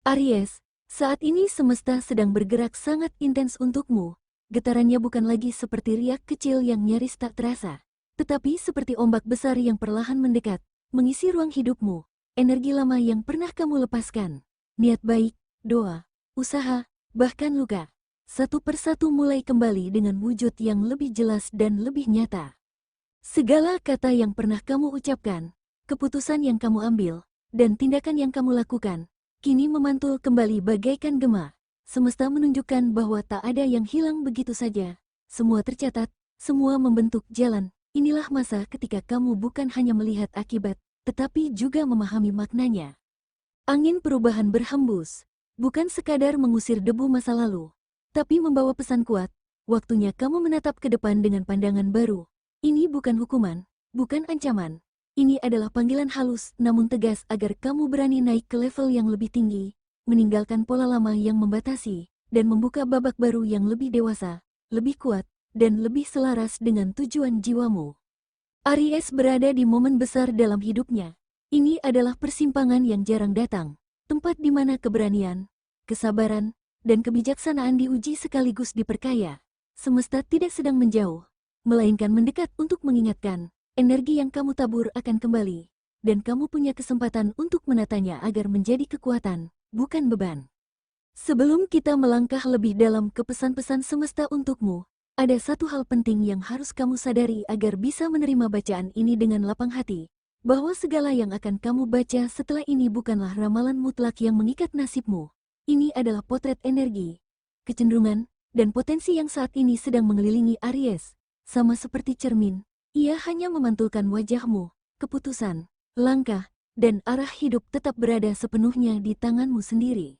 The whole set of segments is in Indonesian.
Aries, saat ini semesta sedang bergerak sangat intens untukmu. Getarannya bukan lagi seperti riak kecil yang nyaris tak terasa, tetapi seperti ombak besar yang perlahan mendekat, mengisi ruang hidupmu, energi lama yang pernah kamu lepaskan. Niat baik, doa, usaha, bahkan luka, satu persatu mulai kembali dengan wujud yang lebih jelas dan lebih nyata. Segala kata yang pernah kamu ucapkan, keputusan yang kamu ambil, dan tindakan yang kamu lakukan, kini memantul kembali bagaikan gema. Semesta menunjukkan bahwa tak ada yang hilang begitu saja. Semua tercatat, semua membentuk jalan. Inilah masa ketika kamu bukan hanya melihat akibat, tetapi juga memahami maknanya. Angin perubahan berhembus, bukan sekadar mengusir debu masa lalu, tapi membawa pesan kuat. Waktunya kamu menatap ke depan dengan pandangan baru. Ini bukan hukuman, bukan ancaman. Ini adalah panggilan halus namun tegas agar kamu berani naik ke level yang lebih tinggi, meninggalkan pola lama yang membatasi, dan membuka babak baru yang lebih dewasa, lebih kuat, dan lebih selaras dengan tujuan jiwamu. Aries berada di momen besar dalam hidupnya. Ini adalah persimpangan yang jarang datang, tempat di mana keberanian, kesabaran, dan kebijaksanaan diuji sekaligus diperkaya. Semesta tidak sedang menjauh, melainkan mendekat untuk mengingatkan, energi yang kamu tabur akan kembali, dan kamu punya kesempatan untuk menatanya agar menjadi kekuatan, bukan beban. Sebelum kita melangkah lebih dalam ke pesan-pesan semesta untukmu, ada satu hal penting yang harus kamu sadari agar bisa menerima bacaan ini dengan lapang hati, bahwa segala yang akan kamu baca setelah ini bukanlah ramalan mutlak yang mengikat nasibmu. Ini adalah potret energi, kecenderungan, dan potensi yang saat ini sedang mengelilingi Aries. Sama seperti cermin, ia hanya memantulkan wajahmu, keputusan, langkah, dan arah hidup tetap berada sepenuhnya di tanganmu sendiri.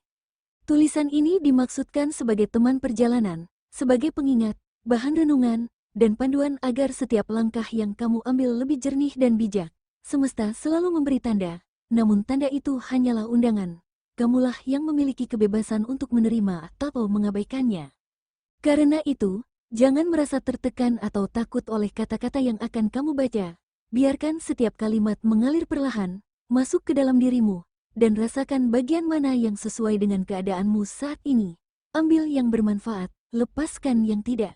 Tulisan ini dimaksudkan sebagai teman perjalanan, sebagai pengingat, bahan renungan, dan panduan agar setiap langkah yang kamu ambil lebih jernih dan bijak. Semesta selalu memberi tanda, namun tanda itu hanyalah undangan. Kamulah yang memiliki kebebasan untuk menerima atau mengabaikannya. Karena itu, jangan merasa tertekan atau takut oleh kata-kata yang akan kamu baca. Biarkan setiap kalimat mengalir perlahan, masuk ke dalam dirimu, dan rasakan bagian mana yang sesuai dengan keadaanmu saat ini. Ambil yang bermanfaat, lepaskan yang tidak.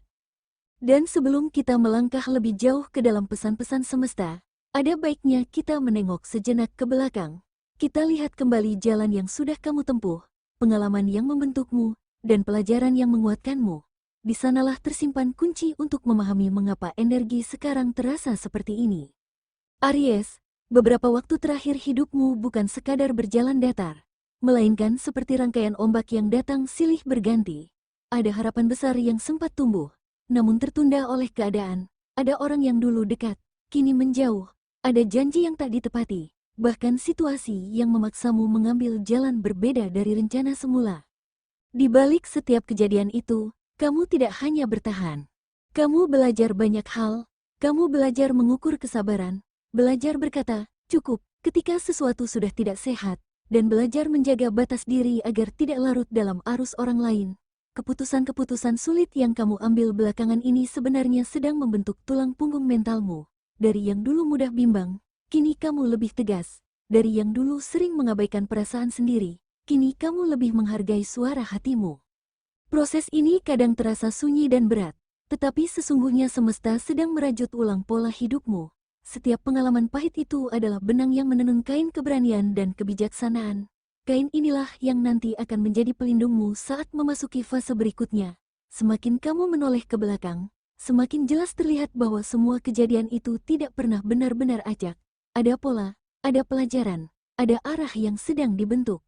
Dan sebelum kita melangkah lebih jauh ke dalam pesan-pesan semesta, ada baiknya kita menengok sejenak ke belakang. Kita lihat kembali jalan yang sudah kamu tempuh, pengalaman yang membentukmu, dan pelajaran yang menguatkanmu. Di sanalah tersimpan kunci untuk memahami mengapa energi sekarang terasa seperti ini. Aries, beberapa waktu terakhir hidupmu bukan sekadar berjalan datar, melainkan seperti rangkaian ombak yang datang silih berganti. Ada harapan besar yang sempat tumbuh, namun tertunda oleh keadaan. Ada orang yang dulu dekat, kini menjauh. Ada janji yang tak ditepati, bahkan situasi yang memaksamu mengambil jalan berbeda dari rencana semula. Di balik setiap kejadian itu, kamu tidak hanya bertahan. Kamu belajar banyak hal, kamu belajar mengukur kesabaran, belajar berkata, cukup, ketika sesuatu sudah tidak sehat, dan belajar menjaga batas diri agar tidak larut dalam arus orang lain. Keputusan-keputusan sulit yang kamu ambil belakangan ini sebenarnya sedang membentuk tulang punggung mentalmu. Dari yang dulu mudah bimbang, kini kamu lebih tegas. Dari yang dulu sering mengabaikan perasaan sendiri, kini kamu lebih menghargai suara hatimu. Proses ini kadang terasa sunyi dan berat, tetapi sesungguhnya semesta sedang merajut ulang pola hidupmu. Setiap pengalaman pahit itu adalah benang yang menenun kain keberanian dan kebijaksanaan. Kain inilah yang nanti akan menjadi pelindungmu saat memasuki fase berikutnya. Semakin kamu menoleh ke belakang, semakin jelas terlihat bahwa semua kejadian itu tidak pernah benar-benar acak. Ada pola, ada pelajaran, ada arah yang sedang dibentuk.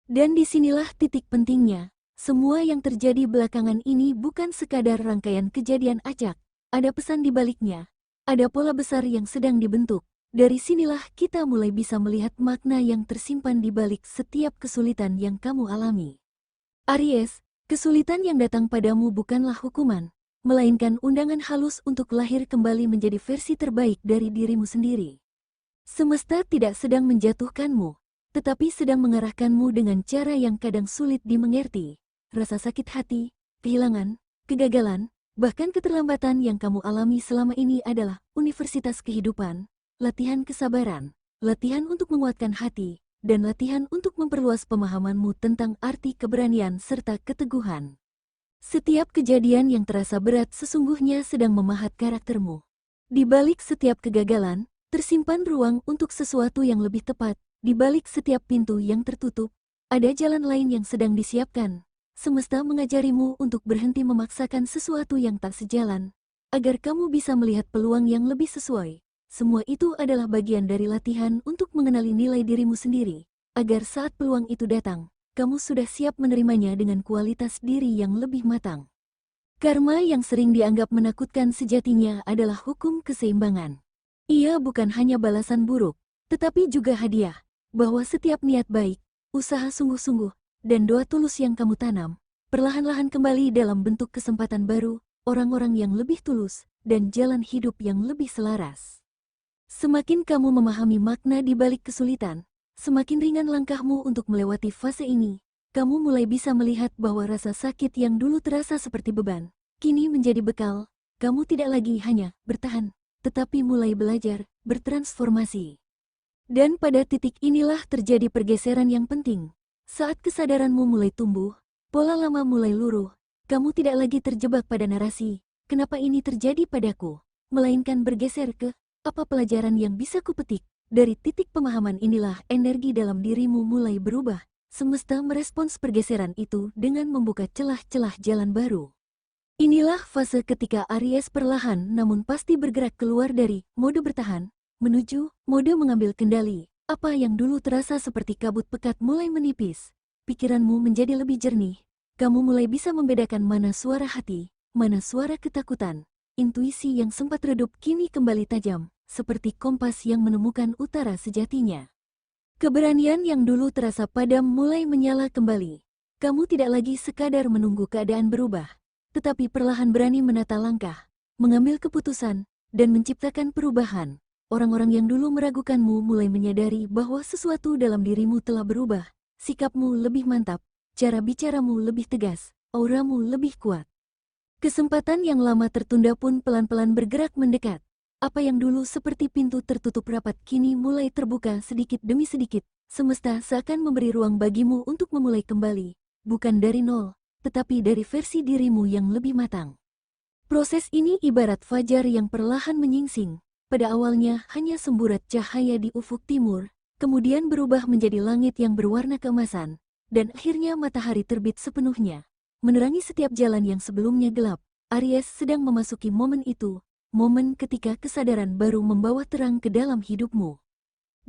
Dan disinilah titik pentingnya. Semua yang terjadi belakangan ini bukan sekadar rangkaian kejadian acak. Ada pesan di baliknya. Ada pola besar yang sedang dibentuk. Dari sinilah kita mulai bisa melihat makna yang tersimpan di balik setiap kesulitan yang kamu alami. Aries, kesulitan yang datang padamu bukanlah hukuman, melainkan undangan halus untuk lahir kembali menjadi versi terbaik dari dirimu sendiri. Semesta tidak sedang menjatuhkanmu, tetapi sedang mengarahkanmu dengan cara yang kadang sulit dimengerti. Rasa sakit hati, kehilangan, kegagalan, bahkan keterlambatan yang kamu alami selama ini adalah universitas kehidupan, latihan kesabaran, latihan untuk menguatkan hati, dan latihan untuk memperluas pemahamanmu tentang arti keberanian serta keteguhan. Setiap kejadian yang terasa berat sesungguhnya sedang memahat karaktermu. Di balik setiap kegagalan, tersimpan ruang untuk sesuatu yang lebih tepat. Di balik setiap pintu yang tertutup, ada jalan lain yang sedang disiapkan. Semesta mengajarimu untuk berhenti memaksakan sesuatu yang tak sejalan, agar kamu bisa melihat peluang yang lebih sesuai. Semua itu adalah bagian dari latihan untuk mengenali nilai dirimu sendiri, agar saat peluang itu datang, kamu sudah siap menerimanya dengan kualitas diri yang lebih matang. Karma yang sering dianggap menakutkan sejatinya adalah hukum keseimbangan. Ia bukan hanya balasan buruk, tetapi juga hadiah, bahwa setiap niat baik, usaha sungguh-sungguh, dan doa tulus yang kamu tanam, perlahan-lahan kembali dalam bentuk kesempatan baru, orang-orang yang lebih tulus, dan jalan hidup yang lebih selaras. Semakin kamu memahami makna di balik kesulitan, semakin ringan langkahmu untuk melewati fase ini. Kamu mulai bisa melihat bahwa rasa sakit yang dulu terasa seperti beban, kini menjadi bekal. Kamu tidak lagi hanya bertahan, tetapi mulai belajar, bertransformasi. Dan pada titik inilah terjadi pergeseran yang penting. Saat kesadaranmu mulai tumbuh, pola lama mulai luruh, kamu tidak lagi terjebak pada narasi, kenapa ini terjadi padaku, melainkan bergeser ke, apa pelajaran yang bisa kupetik? Dari titik pemahaman inilah energi dalam dirimu mulai berubah. Semesta merespons pergeseran itu dengan membuka celah-celah jalan baru. Inilah fase ketika Aries perlahan namun pasti bergerak keluar dari mode bertahan, menuju mode mengambil kendali. Apa yang dulu terasa seperti kabut pekat mulai menipis. Pikiranmu menjadi lebih jernih. Kamu mulai bisa membedakan mana suara hati, mana suara ketakutan. Intuisi yang sempat redup kini kembali tajam, seperti kompas yang menemukan utara sejatinya. Keberanian yang dulu terasa padam mulai menyala kembali. Kamu tidak lagi sekadar menunggu keadaan berubah, tetapi perlahan berani menata langkah, mengambil keputusan, dan menciptakan perubahan. Orang-orang yang dulu meragukanmu mulai menyadari bahwa sesuatu dalam dirimu telah berubah. Sikapmu lebih mantap, cara bicaramu lebih tegas, auramu lebih kuat. Kesempatan yang lama tertunda pun pelan-pelan bergerak mendekat. Apa yang dulu seperti pintu tertutup rapat kini mulai terbuka sedikit demi sedikit. Semesta seakan memberi ruang bagimu untuk memulai kembali, bukan dari nol, tetapi dari versi dirimu yang lebih matang. Proses ini ibarat fajar yang perlahan menyingsing. Pada awalnya hanya semburat cahaya di ufuk timur, kemudian berubah menjadi langit yang berwarna keemasan, dan akhirnya matahari terbit sepenuhnya, menerangi setiap jalan yang sebelumnya gelap. Aries sedang memasuki momen itu, momen ketika kesadaran baru membawa terang ke dalam hidupmu.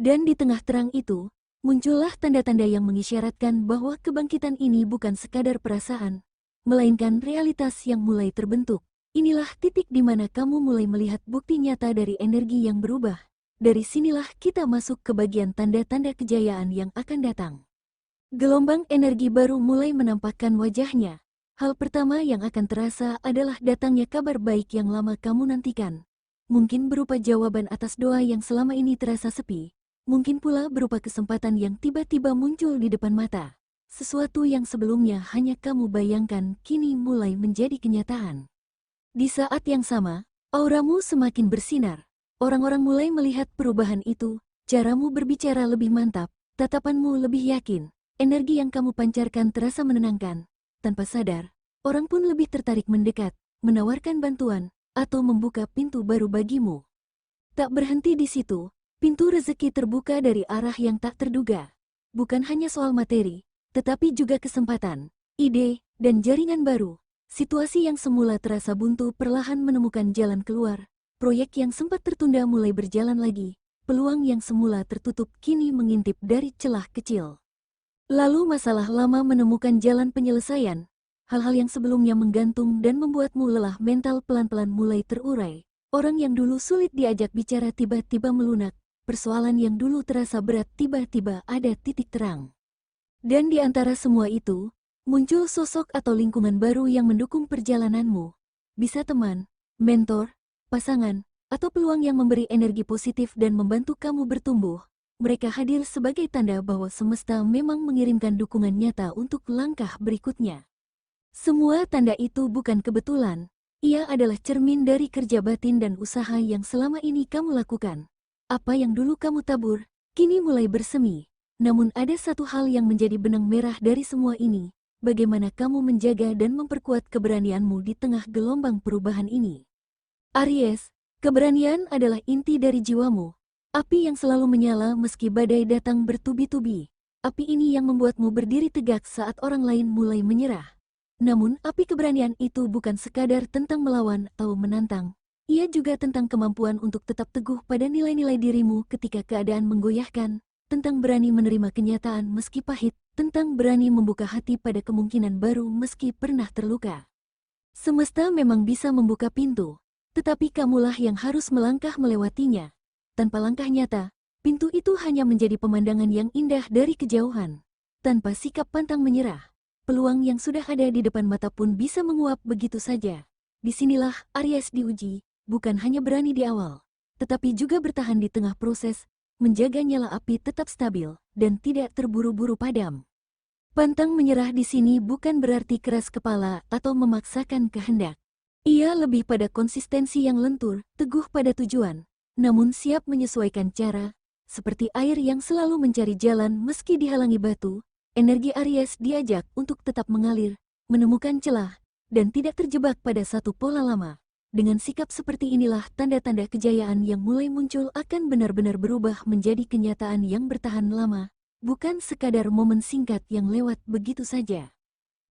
Dan di tengah terang itu, muncullah tanda-tanda yang mengisyaratkan bahwa kebangkitan ini bukan sekadar perasaan, melainkan realitas yang mulai terbentuk. Inilah titik di mana kamu mulai melihat bukti nyata dari energi yang berubah. Dari sinilah kita masuk ke bagian tanda-tanda kejayaan yang akan datang. Gelombang energi baru mulai menampakkan wajahnya. Hal pertama yang akan terasa adalah datangnya kabar baik yang lama kamu nantikan. Mungkin berupa jawaban atas doa yang selama ini terasa sepi. Mungkin pula berupa kesempatan yang tiba-tiba muncul di depan mata. Sesuatu yang sebelumnya hanya kamu bayangkan kini mulai menjadi kenyataan. Di saat yang sama, auramu semakin bersinar. Orang-orang mulai melihat perubahan itu. Caramu berbicara lebih mantap, tatapanmu lebih yakin. Energi yang kamu pancarkan terasa menenangkan. Tanpa sadar, orang pun lebih tertarik mendekat, menawarkan bantuan, atau membuka pintu baru bagimu. Tak berhenti di situ, pintu rezeki terbuka dari arah yang tak terduga. Bukan hanya soal materi, tetapi juga kesempatan, ide, dan jaringan baru. Situasi yang semula terasa buntu perlahan menemukan jalan keluar. Proyek yang sempat tertunda mulai berjalan lagi. Peluang yang semula tertutup kini mengintip dari celah kecil. Lalu masalah lama menemukan jalan penyelesaian. Hal-hal yang sebelumnya menggantung dan membuatmu lelah mental pelan-pelan mulai terurai. Orang yang dulu sulit diajak bicara tiba-tiba melunak. Persoalan yang dulu terasa berat tiba-tiba ada titik terang. Dan di antara semua itu, muncul sosok atau lingkungan baru yang mendukung perjalananmu. Bisa teman, mentor, pasangan, atau peluang yang memberi energi positif dan membantu kamu bertumbuh. Mereka hadir sebagai tanda bahwa semesta memang mengirimkan dukungan nyata untuk langkah berikutnya. Semua tanda itu bukan kebetulan. Ia adalah cermin dari kerja batin dan usaha yang selama ini kamu lakukan. Apa yang dulu kamu tabur, kini mulai bersemi. Namun ada satu hal yang menjadi benang merah dari semua ini, bagaimana kamu menjaga dan memperkuat keberanianmu di tengah gelombang perubahan ini. Aries, keberanian adalah inti dari jiwamu, api yang selalu menyala meski badai datang bertubi-tubi. Api ini yang membuatmu berdiri tegak saat orang lain mulai menyerah. Namun, api keberanian itu bukan sekadar tentang melawan atau menantang. Ia juga tentang kemampuan untuk tetap teguh pada nilai-nilai dirimu ketika keadaan menggoyahkan, tentang berani menerima kenyataan meski pahit, tentang berani membuka hati pada kemungkinan baru meski pernah terluka. Semesta memang bisa membuka pintu, tetapi kamulah yang harus melangkah melewatinya. Tanpa langkah nyata, pintu itu hanya menjadi pemandangan yang indah dari kejauhan. Tanpa sikap pantang menyerah, peluang yang sudah ada di depan mata pun bisa menguap begitu saja. Disinilah Aries diuji, bukan hanya berani di awal, tetapi juga bertahan di tengah proses, menjaga nyala api tetap stabil, dan tidak terburu-buru padam. Pantang menyerah di sini bukan berarti keras kepala atau memaksakan kehendak. Ia lebih pada konsistensi yang lentur, teguh pada tujuan, namun siap menyesuaikan cara, seperti air yang selalu mencari jalan meski dihalangi batu. Energi Aries diajak untuk tetap mengalir, menemukan celah, dan tidak terjebak pada satu pola lama. Dengan sikap seperti inilah tanda-tanda kejayaan yang mulai muncul akan benar-benar berubah menjadi kenyataan yang bertahan lama, bukan sekadar momen singkat yang lewat begitu saja.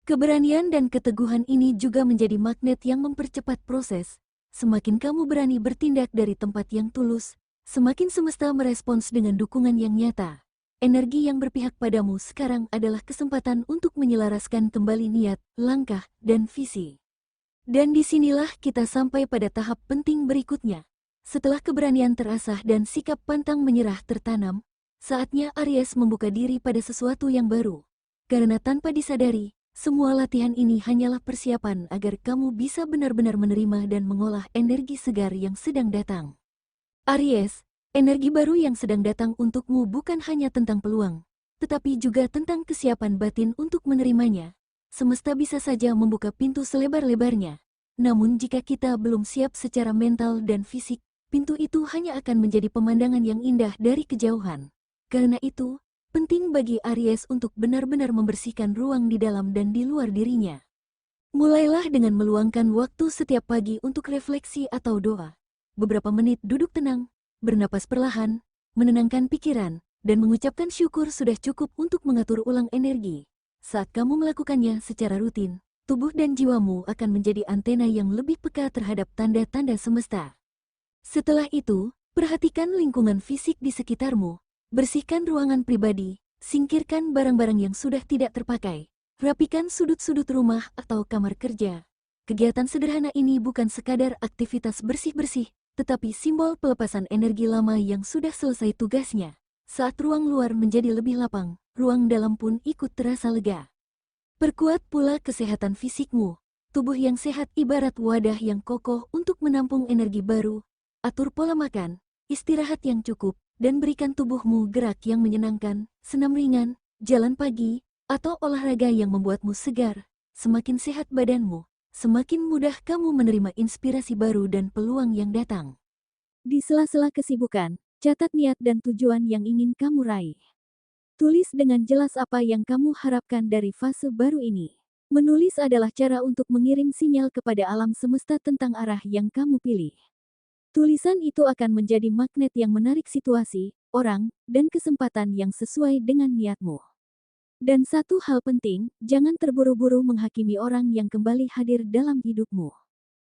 Keberanian dan keteguhan ini juga menjadi magnet yang mempercepat proses. Semakin kamu berani bertindak dari tempat yang tulus, semakin semesta merespons dengan dukungan yang nyata. Energi yang berpihak padamu sekarang adalah kesempatan untuk menyelaraskan kembali niat, langkah, dan visi. Dan disinilah kita sampai pada tahap penting berikutnya. Setelah keberanian terasah dan sikap pantang menyerah tertanam, saatnya Aries membuka diri pada sesuatu yang baru. Karena tanpa disadari, semua latihan ini hanyalah persiapan agar kamu bisa benar-benar menerima dan mengolah energi segar yang sedang datang. Aries, energi baru yang sedang datang untukmu bukan hanya tentang peluang, tetapi juga tentang kesiapan batin untuk menerimanya. Semesta bisa saja membuka pintu selebar-lebarnya. Namun jika kita belum siap secara mental dan fisik, pintu itu hanya akan menjadi pemandangan yang indah dari kejauhan. Karena itu, penting bagi Aries untuk benar-benar membersihkan ruang di dalam dan di luar dirinya. Mulailah dengan meluangkan waktu setiap pagi untuk refleksi atau doa. Beberapa menit duduk tenang, bernapas perlahan, menenangkan pikiran, dan mengucapkan syukur sudah cukup untuk mengatur ulang energi. Saat kamu melakukannya secara rutin, tubuh dan jiwamu akan menjadi antena yang lebih peka terhadap tanda-tanda semesta. Setelah itu, perhatikan lingkungan fisik di sekitarmu, bersihkan ruangan pribadi, singkirkan barang-barang yang sudah tidak terpakai, rapikan sudut-sudut rumah atau kamar kerja. Kegiatan sederhana ini bukan sekadar aktivitas bersih-bersih, tetapi simbol pelepasan energi lama yang sudah selesai tugasnya. Saat ruang luar menjadi lebih lapang, ruang dalam pun ikut terasa lega. Perkuat pula kesehatan fisikmu. Tubuh yang sehat ibarat wadah yang kokoh untuk menampung energi baru. Atur pola makan, istirahat yang cukup, dan berikan tubuhmu gerak yang menyenangkan, senam ringan, jalan pagi, atau olahraga yang membuatmu segar. Semakin sehat badanmu, semakin mudah kamu menerima inspirasi baru dan peluang yang datang. Di sela-sela kesibukan, catat niat dan tujuan yang ingin kamu raih. Tulis dengan jelas apa yang kamu harapkan dari fase baru ini. Menulis adalah cara untuk mengirim sinyal kepada alam semesta tentang arah yang kamu pilih. Tulisan itu akan menjadi magnet yang menarik situasi, orang, dan kesempatan yang sesuai dengan niatmu. Dan satu hal penting, jangan terburu-buru menghakimi orang yang kembali hadir dalam hidupmu.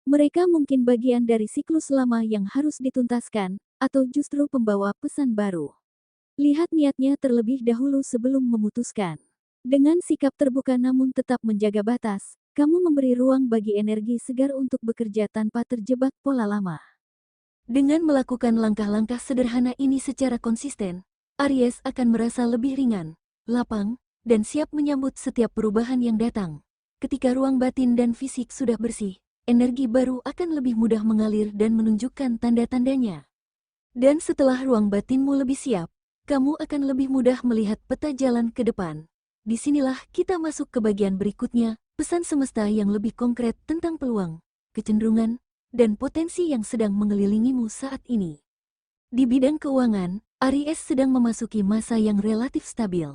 Mereka mungkin bagian dari siklus lama yang harus dituntaskan, atau justru pembawa pesan baru. Lihat niatnya terlebih dahulu sebelum memutuskan. Dengan sikap terbuka namun tetap menjaga batas, kamu memberi ruang bagi energi segar untuk bekerja tanpa terjebak pola lama. Dengan melakukan langkah-langkah sederhana ini secara konsisten, Aries akan merasa lebih ringan, lapang, dan siap menyambut setiap perubahan yang datang. Ketika ruang batin dan fisik sudah bersih, energi baru akan lebih mudah mengalir dan menunjukkan tanda-tandanya. Dan setelah ruang batinmu lebih siap, kamu akan lebih mudah melihat peta jalan ke depan. Disinilah kita masuk ke bagian berikutnya, pesan semesta yang lebih konkret tentang peluang, kecenderungan, dan potensi yang sedang mengelilingimu saat ini. Di bidang keuangan, Aries sedang memasuki masa yang relatif stabil.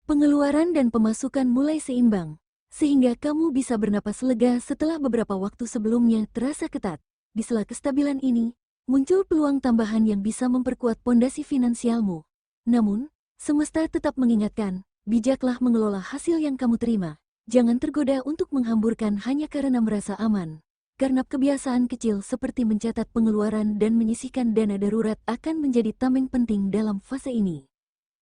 Pengeluaran dan pemasukan mulai seimbang, sehingga kamu bisa bernapas lega setelah beberapa waktu sebelumnya terasa ketat. Di sela kestabilan ini, muncul peluang tambahan yang bisa memperkuat pondasi finansialmu. Namun, semesta tetap mengingatkan, bijaklah mengelola hasil yang kamu terima. Jangan tergoda untuk menghamburkan hanya karena merasa aman. Karena kebiasaan kecil seperti mencatat pengeluaran dan menyisihkan dana darurat akan menjadi tameng penting dalam fase ini.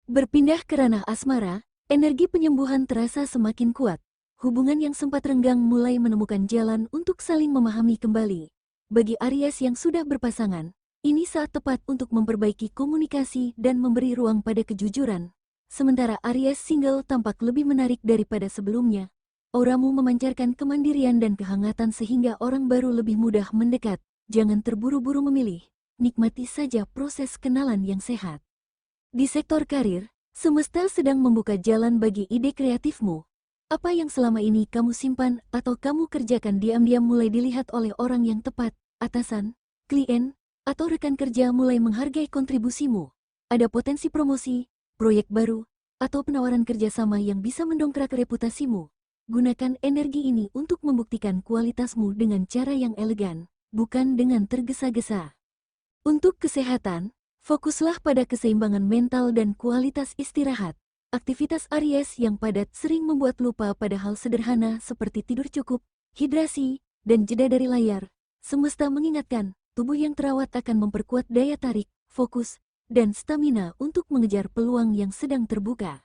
Berpindah ke ranah asmara, energi penyembuhan terasa semakin kuat. Hubungan yang sempat renggang mulai menemukan jalan untuk saling memahami kembali. Bagi Aries yang sudah berpasangan, ini saat tepat untuk memperbaiki komunikasi dan memberi ruang pada kejujuran. Sementara Aries single tampak lebih menarik daripada sebelumnya. Auramu memancarkan kemandirian dan kehangatan sehingga orang baru lebih mudah mendekat. Jangan terburu-buru memilih, nikmati saja proses kenalan yang sehat. Di sektor karir, semesta sedang membuka jalan bagi ide kreatifmu. Apa yang selama ini kamu simpan atau kamu kerjakan diam-diam mulai dilihat oleh orang yang tepat, atasan, klien, atau rekan kerja mulai menghargai kontribusimu. Ada potensi promosi, proyek baru, atau penawaran kerjasama yang bisa mendongkrak reputasimu. Gunakan energi ini untuk membuktikan kualitasmu dengan cara yang elegan, bukan dengan tergesa-gesa. Untuk kesehatan, fokuslah pada keseimbangan mental dan kualitas istirahat. Aktivitas Aries yang padat sering membuat lupa pada hal sederhana seperti tidur cukup, hidrasi, dan jeda dari layar. Semesta mengingatkan, tubuh yang terawat akan memperkuat daya tarik, fokus, dan stamina untuk mengejar peluang yang sedang terbuka.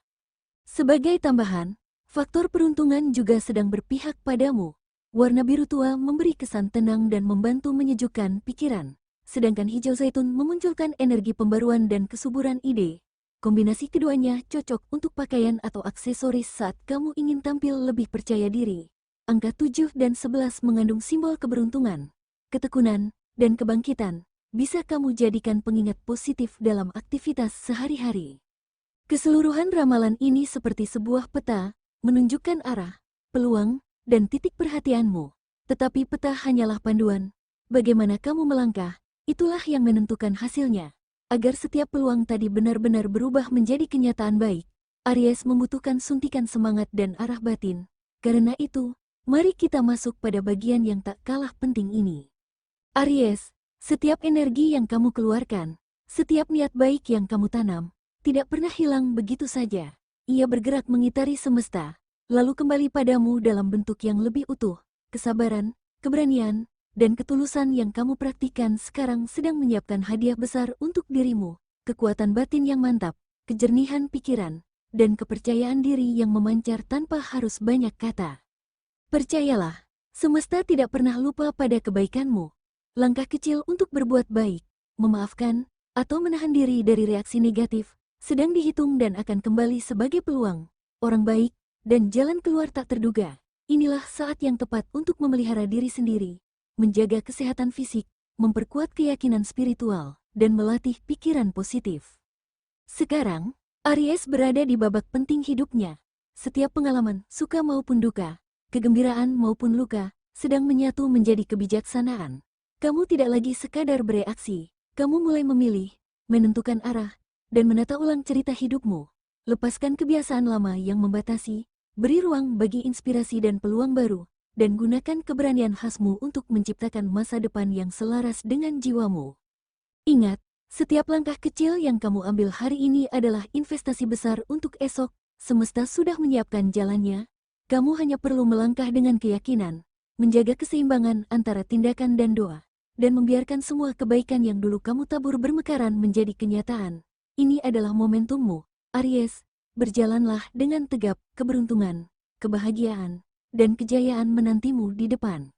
Sebagai tambahan, faktor peruntungan juga sedang berpihak padamu. Warna biru tua memberi kesan tenang dan membantu menyejukkan pikiran. Sedangkan hijau zaitun memunculkan energi pembaruan dan kesuburan ide. Kombinasi keduanya cocok untuk pakaian atau aksesoris saat kamu ingin tampil lebih percaya diri. Angka 7 dan 11 mengandung simbol keberuntungan, ketekunan, dan kebangkitan. Bisa kamu jadikan pengingat positif dalam aktivitas sehari-hari. Keseluruhan ramalan ini seperti sebuah peta, menunjukkan arah, peluang, dan titik perhatianmu. Tetapi peta hanyalah panduan. Bagaimana kamu melangkah, itulah yang menentukan hasilnya. Agar setiap peluang tadi benar-benar berubah menjadi kenyataan baik, Aries membutuhkan suntikan semangat dan arah batin. Karena itu, mari kita masuk pada bagian yang tak kalah penting ini. Aries, setiap energi yang kamu keluarkan, setiap niat baik yang kamu tanam, tidak pernah hilang begitu saja. Ia bergerak mengitari semesta, lalu kembali padamu dalam bentuk yang lebih utuh. Kesabaran, keberanian, dan ketulusan yang kamu praktikkan sekarang sedang menyiapkan hadiah besar untuk dirimu. Kekuatan batin yang mantap, kejernihan pikiran, dan kepercayaan diri yang memancar tanpa harus banyak kata. Percayalah, semesta tidak pernah lupa pada kebaikanmu. Langkah kecil untuk berbuat baik, memaafkan, atau menahan diri dari reaksi negatif, sedang dihitung dan akan kembali sebagai peluang, orang baik, dan jalan keluar tak terduga. Inilah saat yang tepat untuk memelihara diri sendiri, menjaga kesehatan fisik, memperkuat keyakinan spiritual, dan melatih pikiran positif. Sekarang, Aries berada di babak penting hidupnya. Setiap pengalaman, suka maupun duka, kegembiraan maupun luka, sedang menyatu menjadi kebijaksanaan. Kamu tidak lagi sekadar bereaksi, kamu mulai memilih, menentukan arah, dan menata ulang cerita hidupmu. Lepaskan kebiasaan lama yang membatasi, beri ruang bagi inspirasi dan peluang baru, dan gunakan keberanian khasmu untuk menciptakan masa depan yang selaras dengan jiwamu. Ingat, setiap langkah kecil yang kamu ambil hari ini adalah investasi besar untuk esok. Semesta sudah menyiapkan jalannya. Kamu hanya perlu melangkah dengan keyakinan, menjaga keseimbangan antara tindakan dan doa, dan membiarkan semua kebaikan yang dulu kamu tabur bermekaran menjadi kenyataan. Ini adalah momentummu, Aries. Berjalanlah dengan tegap, keberuntungan, kebahagiaan, dan kejayaan menantimu di depan.